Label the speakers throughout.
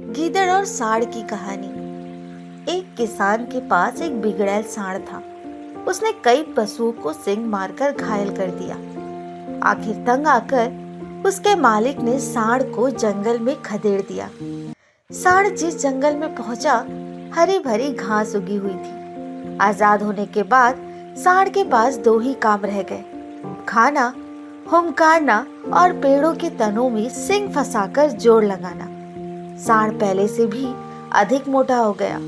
Speaker 1: गीदड़ और सांड की कहानी। एक किसान के पास एक बिगड़ैल सांड था। उसने कई पशुओं को सींग मारकर घायल कर दिया। आखिर तंग आकर उसके मालिक ने सांड को जंगल में खदेड़ दिया। सांड जिस जंगल में पहुंचा, हरी भरी घास उगी हुई थी। आजाद होने के बाद सांड के पास दो ही काम रह गए, खाना, हुंकारना और पेड़ों के तनों में सींग फंसाकर जोर लगाना। सांड पहले से भी अधिक मोटा हो गया।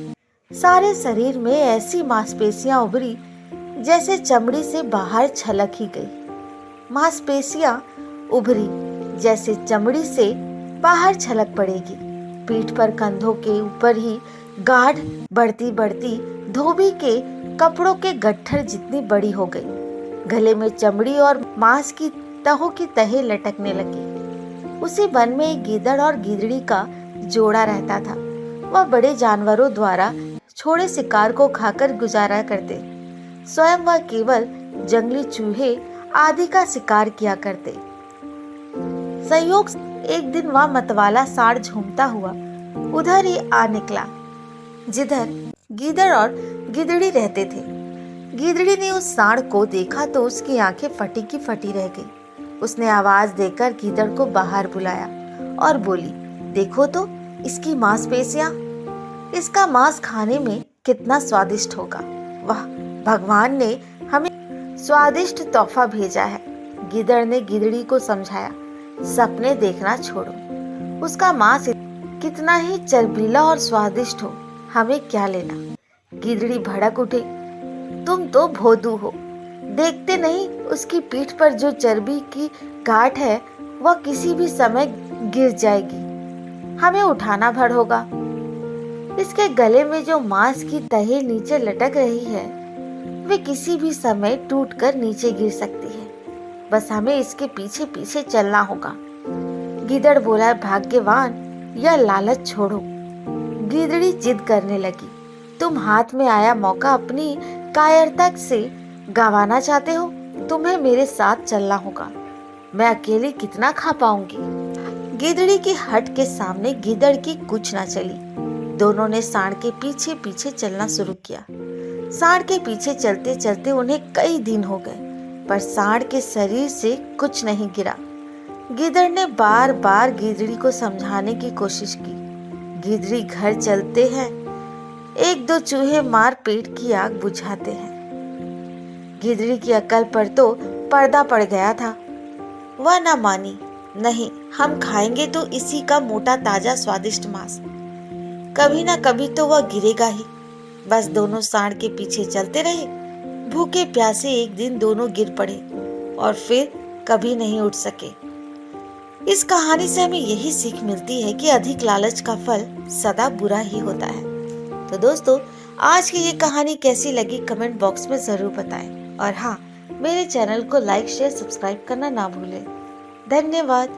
Speaker 1: सारे शरीर में ऐसी मांसपेशियां उभरी जैसे चमड़ी से बाहर छलक ही गई। मांसपेशियां उभरी जैसे चमड़ी से बाहर छलक पड़ेगी। पीठ पर कंधों के ऊपर ही गाढ़ बढ़ती बढ़ती धोबी के कपड़ों के गट्ठर जितनी बड़ी हो गई। गले में चमड़ी और मांस की तहों की तहें लटकने लगी। उसी वन में एक गीदड़ और गीदड़ी का जोड़ा रहता था। वह बड़े जानवरों द्वारा छोड़े शिकार को खाकर गुजारा करते। स्वयं वह केवल जंगली चूहे आदि का शिकार किया करते। संयोग एक दिन वह मतवाला सांड झूमता हुआ उधर ही आ निकला जिधर गीदड़ और गिदड़ी रहते थे। गिदड़ी ने उस सांड को देखा तो उसकी आंखें फटी की फटी रह गई। उसने आवाज देकर गीदड़ को बाहर बुलाया और बोली, देखो तो इसकी मांसपेशियां, इसका मांस खाने में कितना स्वादिष्ट होगा। वाह, भगवान ने हमें स्वादिष्ट तोहफा भेजा है। गिदड़ ने गिदड़ी को समझाया, सपने देखना छोड़ो। उसका मांस कितना ही चरबीला और स्वादिष्ट हो, हमें क्या लेना। गिदड़ी भड़क उठी, तुम तो भोदू हो। देखते नहीं उसकी पीठ पर जो चर्बी की गांठ है वह किसी भी समय गिर जाएगी, हमें उठाना भर होगा। इसके गले में जो मांस की तहें नीचे लटक रही है वे किसी भी समय टूटकर नीचे गिर सकती है। बस हमें इसके पीछे पीछे चलना होगा। गीदड़ बोला, भाग्यवान, यह लालच छोड़ो। गिदड़ी जिद करने लगी, तुम हाथ में आया मौका अपनी कायरता से गंवाना चाहते हो? तुम्हें मेरे साथ चलना होगा। मैं अकेली कितना खा पाऊंगी। गिदड़ी की हट के सामने गिदड़ की कुछ न चली। दोनों ने सांड के पीछे पीछे चलना शुरू किया। सांड के पीछे चलते चलते उन्हें कई दिन हो गए, पर सांड के शरीर से कुछ नहीं गिरा। गिदड़ ने बार बार गिदड़ी को समझाने की कोशिश की, गिदड़ी घर चलते हैं, एक दो चूहे मार पेट की आग बुझाते हैं। गिदड़ी की अकल पर तो पर्दा पड़ गया था। वह न मानी, नहीं, हम खाएंगे तो इसी का मोटा ताजा स्वादिष्ट मांस। कभी ना कभी तो वह गिरेगा ही। बस दोनों सांड के पीछे चलते रहे। भूखे प्यासे एक दिन दोनों गिर पड़े और फिर कभी नहीं उठ सके। इस कहानी से हमें यही सीख मिलती है कि अधिक लालच का फल सदा बुरा ही होता है। तो दोस्तों, आज की ये कहानी कैसी लगी कमेंट बॉक्स में जरूर बताएं। और हाँ, मेरे चैनल को लाइक, शेयर, सब्सक्राइब करना ना भूलें। धन्यवाद।